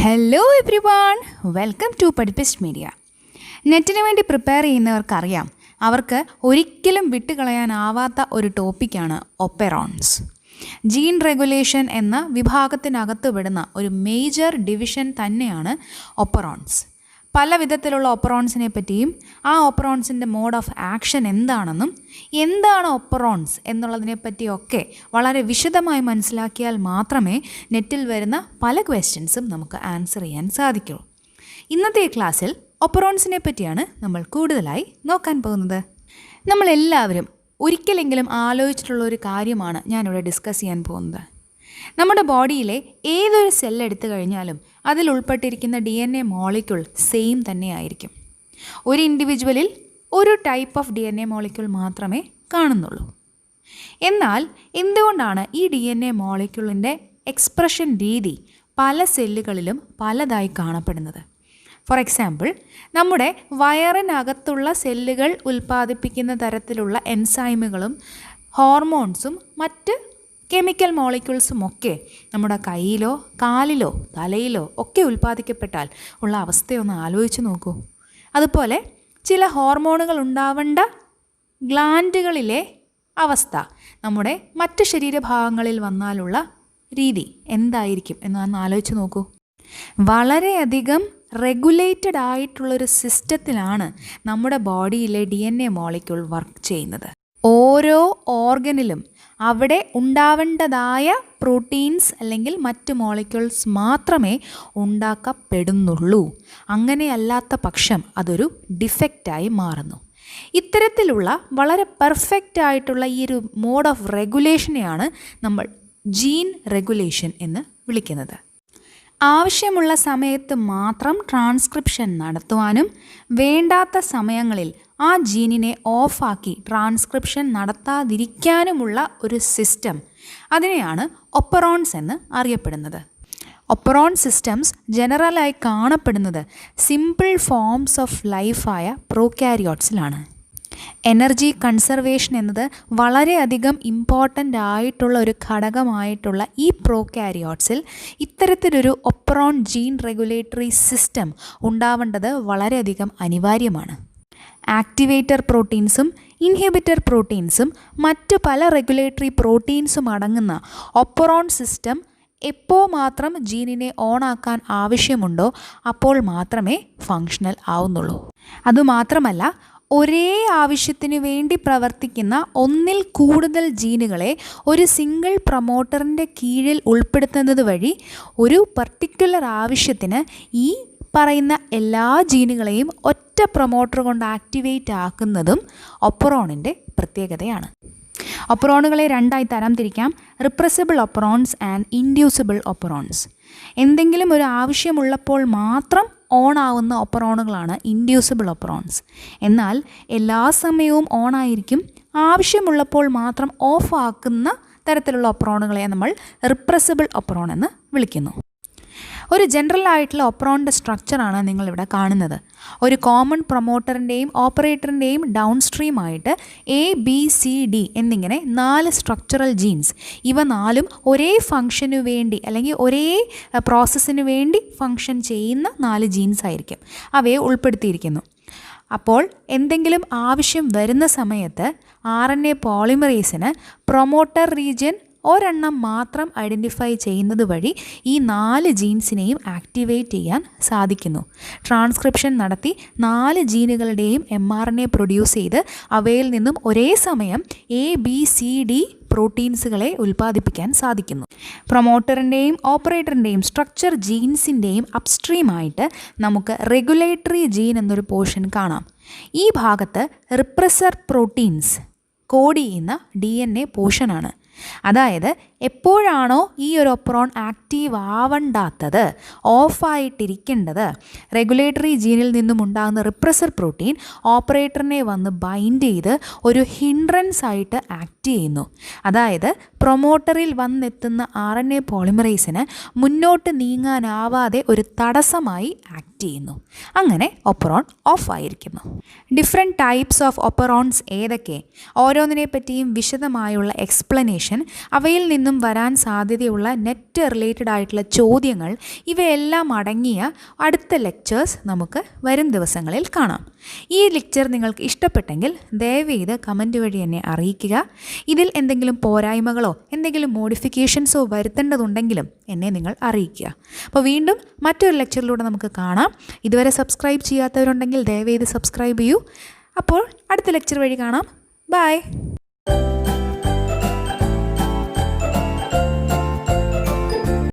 Hello everyone, welcome to പഠിപ്പിസ്റ്റ് media. നെറ്റിന് വേണ്ടി പ്രിപ്പയർ ചെയ്യുന്നവർക്കറിയാം, അവർക്ക് ഒരിക്കലും വിട്ടുകളയാനാവാത്ത ഒരു ടോപ്പിക്കാണ് ഒപ്പെറോൺസ്. ജീൻ റെഗുലേഷൻ എന്ന വിഭാഗത്തിനകത്ത് വിടുന്ന ഒരു മേജർ ഡിവിഷൻ തന്നെയാണ് ഒപ്പെറോൺസ്. പല വിധത്തിലുള്ള ഒപ്പെറോൺസിനെ പറ്റിയും ആ ഒപ്പെറോൺസിൻ്റെ മോഡ് ഓഫ് ആക്ഷൻ എന്താണെന്നും എന്താണ് ഒപ്പെറോൺസ് എന്നുള്ളതിനെ പറ്റിയൊക്കെ വളരെ വിശദമായി മനസ്സിലാക്കിയാൽ മാത്രമേ നെറ്റിൽ വരുന്ന പല ക്വസ്റ്റ്യൻസും നമുക്ക് ആൻസർ ചെയ്യാൻ സാധിക്കുള്ളൂ. ഇന്നത്തെ ക്ലാസ്സിൽ ഒപ്പെറോൺസിനെ പറ്റിയാണ് നമ്മൾ കൂടുതലായി നോക്കാൻ പോകുന്നത്. നമ്മളെല്ലാവരും ഒരിക്കലെങ്കിലും ആലോചിച്ചിട്ടുള്ള ഒരു കാര്യമാണ് ഞാനിവിടെ ഡിസ്കസ് ചെയ്യാൻ പോകുന്നത്. നമ്മുടെ ബോഡിയിലെ ഏതൊരു സെല്ലെടുത്തു കഴിഞ്ഞാലും അതിൽ ഉൾപ്പെട്ടിരിക്കുന്ന DNA മോളിക്യൂൾ സെയിം തന്നെയായിരിക്കും. ഒരു ഇൻഡിവിജ്വലിൽ ഒരു ടൈപ്പ് ഓഫ് DNA മോളിക്യൂൾ മാത്രമേ കാണുന്നുള്ളൂ. എന്നാൽ എന്തുകൊണ്ടാണ് ഈ DNA മോളിക്യൂളിൻ്റെ എക്സ്പ്രഷൻ രീതി പല സെല്ലുകളിലും പലതായി കാണപ്പെടുന്നത്? ഫോർ എക്സാമ്പിൾ, നമ്മുടെ വയറിനകത്തുള്ള സെല്ലുകൾ ഉൽപ്പാദിപ്പിക്കുന്ന തരത്തിലുള്ള എൻസൈമുകളും ഹോർമോൺസും മറ്റ് കെമിക്കൽ മോളിക്യൂൾസും ഒക്കെ നമ്മുടെ കയ്യിലോ കാലിലോ തലയിലോ ഒക്കെ ഉൽപ്പാദിക്കപ്പെട്ടാൽ ഉള്ള അവസ്ഥയൊന്ന് ആലോചിച്ച് നോക്കൂ. അതുപോലെ ചില ഹോർമോണുകൾ ഉണ്ടാവേണ്ട ഗ്ലാൻഡുകളിലെ അവസ്ഥ നമ്മുടെ മറ്റ് ശരീരഭാഗങ്ങളിൽ വന്നാലുള്ള രീതി എന്തായിരിക്കും എന്നൊന്ന് ആലോചിച്ച് നോക്കൂ. വളരെയധികം റെഗുലേറ്റഡ് ആയിട്ടുള്ളൊരു സിസ്റ്റത്തിലാണ് നമ്മുടെ ബോഡിയിലെ DNA മോളിക്യൂൾ വർക്ക് ചെയ്യുന്നത്. ഓരോ ഓർഗനിലും അവിടെ ഉണ്ടാവേണ്ടതായ പ്രോട്ടീൻസ് അല്ലെങ്കിൽ മറ്റ് മോളിക്യൂൾസ് മാത്രമേ ഉണ്ടാക്കപ്പെടുന്നുള്ളൂ. അങ്ങനെയല്ലാത്ത പക്ഷം അതൊരു ഡിഫക്റ്റായി മാറുന്നു. ഇത്തരത്തിലുള്ള വളരെ പെർഫെക്റ്റ് ആയിട്ടുള്ള ഈ ഒരു മോഡ് ഓഫ് റെഗുലേഷനെയാണ് നമ്മൾ ജീൻ റെഗുലേഷൻ എന്ന് വിളിക്കുന്നത്. ആവശ്യമുള്ള സമയത്ത് മാത്രം ട്രാൻസ്ക്രിപ്ഷൻ നടത്തുവാനും വേണ്ടാത്ത സമയങ്ങളിൽ ആ ജീനിനെ ഓഫാക്കി ട്രാൻസ്ക്രിപ്ഷൻ നടത്താതിരിക്കാനുമുള്ള ഒരു സിസ്റ്റം, അതിനെയാണ് ഒപ്പെറോൺസ് എന്ന് അറിയപ്പെടുന്നത്. ഒപ്പെറോൺ സിസ്റ്റംസ് ജനറലായി കാണപ്പെടുന്നത് സിമ്പിൾ ഫോംസ് ഓഫ് ലൈഫായ പ്രോകാരിയോട്സിലാണ്. എനർജി കൺസർവേഷൻ എന്നത് വളരെയധികം ഇമ്പോർട്ടൻ്റ് ആയിട്ടുള്ള ഒരു ഘടകമായിട്ടുള്ള ഈ പ്രോകാരിയോട്സിൽ ഇത്തരത്തിലൊരു ഒപ്പെറോൺ ജീൻ റെഗുലേറ്ററി സിസ്റ്റം ഉണ്ടാവേണ്ടത് വളരെയധികം അനിവാര്യമാണ്. ആക്ടിവേറ്റർ പ്രോട്ടീൻസും ഇൻഹിബിറ്റർ പ്രോട്ടീൻസും മറ്റ് പല റെഗുലേറ്ററി പ്രോട്ടീൻസും അടങ്ങുന്ന ഒപ്പെറോൺ സിസ്റ്റം എപ്പോൾ മാത്രം ജീനിനെ ഓണാക്കാൻ ആവശ്യമുണ്ടോ അപ്പോൾ മാത്രമേ ഫങ്ഷണൽ ആവുന്നുള്ളൂ. അതുമാത്രമല്ല, ഒരേ ആവശ്യത്തിനു വേണ്ടി പ്രവർത്തിക്കുന്ന ഒന്നിൽ കൂടുതൽ ജീനുകളെ ഒരു സിംഗിൾ പ്രൊമോട്ടറിൻ്റെ കീഴിൽ ഉൾപ്പെടുത്തുന്നത് വഴി ഒരു പർട്ടിക്കുലർ ആവശ്യത്തിന് ഈ പറയുന്ന എല്ലാ ജീനുകളെയും ഒറ്റ പ്രൊമോട്ടർ കൊണ്ട് ആക്ടിവേറ്റ് ആക്കുന്നതും ഒപ്പെറോണിൻ്റെ പ്രത്യേകതയാണ്. ഒപ്പെറോണുകളെ രണ്ടായി തരം തിരിക്കാം: റിപ്രസിബിൾ ഒപ്പെറോൺസ് ആൻഡ് ഇൻഡ്യൂസിബിൾ ഒപ്പെറോൺസ്. എന്തെങ്കിലും ഒരു ആവശ്യമുള്ളപ്പോൾ മാത്രം ഓൺ ആവുന്ന ഒപ്പെറോണുകളാണ് ഇൻഡ്യൂസിബിൾ ഒപ്പെറോൺസ്. എന്നാൽ എല്ലാ സമയവും ഓണായിരിക്കും, ആവശ്യമുള്ളപ്പോൾ മാത്രം ഓഫ് ആക്കുന്ന തരത്തിലുള്ള ഒപ്പെറോണുകളെ നമ്മൾ റിപ്രസിബിൾ ഒപ്പെറോൺ എന്ന് വിളിക്കുന്നു. ഒരു ജനറൽ ആയിട്ടുള്ള ഒപ്പെറോണിൻ്റെ സ്ട്രക്ചറാണ് നിങ്ങളിവിടെ കാണുന്നത്. ഒരു കോമൺ പ്രൊമോട്ടറിൻ്റെയും ഓപ്പറേറ്ററിൻ്റെയും ഡൗൺ സ്ട്രീമായിട്ട് ABCD എന്നിങ്ങനെ 4 സ്ട്രക്ചറൽ ജീൻസ്, ഇവ 4ഉം ഒരേ ഫംഗ്ഷനു വേണ്ടി അല്ലെങ്കിൽ ഒരേ പ്രോസസ്സിന് വേണ്ടി ഫംഗ്ഷൻ ചെയ്യുന്ന 4 ജീൻസ് ആയിരിക്കും. അവയെ ഉൾപ്പെടുത്തിയിരിക്കുന്നു. അപ്പോൾ എന്തെങ്കിലും ആവശ്യം വരുന്ന സമയത്ത് RNA പോളിമറേസിന് പ്രൊമോട്ടർ റീജിയൻ ഒരെണ്ണം മാത്രം ഐഡൻറ്റിഫൈ ചെയ്യുന്നത് വഴി ഈ 4 ജീൻസിനെയും ആക്ടിവേറ്റ് ചെയ്യാൻ സാധിക്കുന്നു. ട്രാൻസ്ക്രിപ്ഷൻ നടത്തി 4 ജീനുകളുടെയും mRNA പ്രൊഡ്യൂസ് ചെയ്ത് അവയിൽ നിന്നും ഒരേ സമയം ABCD പ്രോട്ടീൻസുകളെ ഉൽപ്പാദിപ്പിക്കാൻ സാധിക്കുന്നു. പ്രൊമോട്ടറിൻ്റെയും ഓപ്പറേറ്ററിൻ്റെയും സ്ട്രക്ചർ ജീൻസിൻ്റെയും അപ്സ്ട്രീമായിട്ട് നമുക്ക് റെഗുലേറ്ററി ജീൻ എന്നൊരു പോർഷൻ കാണാം. ഈ ഭാഗത്ത് റിപ്രസർ പ്രോട്ടീൻസ് കോഡ് ചെയ്യുന്ന DNA പോർഷനാണ്. അതായത് എപ്പോഴാണോ ഈ ഒരു ഒപ്പെറോൺ ആക്റ്റീവ് ആവണ്ടാത്തത്, ഓഫായിട്ടിരിക്കേണ്ടത്, റെഗുലേറ്ററി ജീനിൽ നിന്നും ഉണ്ടാകുന്ന റിപ്രസർ പ്രോട്ടീൻ ഓപ്പറേറ്ററിനെ വന്ന് ബൈൻഡ് ചെയ്ത് ഒരു ഹിൻഡ്രൻസ് ആയിട്ട് ആക്ട് ചെയ്യുന്നു. അതായത് പ്രൊമോട്ടറിൽ വന്നെത്തുന്ന RNA പോളിമറേസിന് മുന്നോട്ട് നീങ്ങാനാവാതെ ഒരു തടസ്സമായി ആക്ട് ചെയ്യുന്നു. അങ്ങനെ ഒപ്പെറോൺ ഓഫായിരിക്കുന്നു. ഡിഫറെൻറ്റ് ടൈപ്സ് ഓഫ് ഒപ്പെറോൺസ് ഏതൊക്കെ, ഓരോന്നിനെ പറ്റിയും വിശദമായുള്ള എക്സ്പ്ലനേഷൻ, അവയിൽ നിന്നും നിന്നും വരാൻ സാധ്യതയുള്ള നെറ്റ് റിലേറ്റഡ് ആയിട്ടുള്ള ചോദ്യങ്ങൾ ഇവയെല്ലാം അടങ്ങിയ അടുത്ത ലെക്ചേഴ്സ് നമുക്ക് വരും ദിവസങ്ങളിൽ കാണാം. ഈ ലെക്ചർ നിങ്ങൾക്ക് ഇഷ്ടപ്പെട്ടെങ്കിൽ ദയവേത് കമൻറ്റ് വഴി എന്നെ അറിയിക്കുക. ഇതിൽ എന്തെങ്കിലും പോരായ്മകളോ എന്തെങ്കിലും മോഡിഫിക്കേഷൻസോ വരുത്തേണ്ടതുണ്ടെങ്കിലും എന്നെ നിങ്ങൾ അറിയിക്കുക. അപ്പോൾ വീണ്ടും മറ്റൊരു ലെക്ചറിലൂടെ നമുക്ക് കാണാം. ഇതുവരെ സബ്സ്ക്രൈബ് ചെയ്യാത്തവരുണ്ടെങ്കിൽ ദയവേത് സബ്സ്ക്രൈബ് ചെയ്യൂ. അപ്പോൾ അടുത്ത ലെക്ചർ വഴി കാണാം. ബൈ.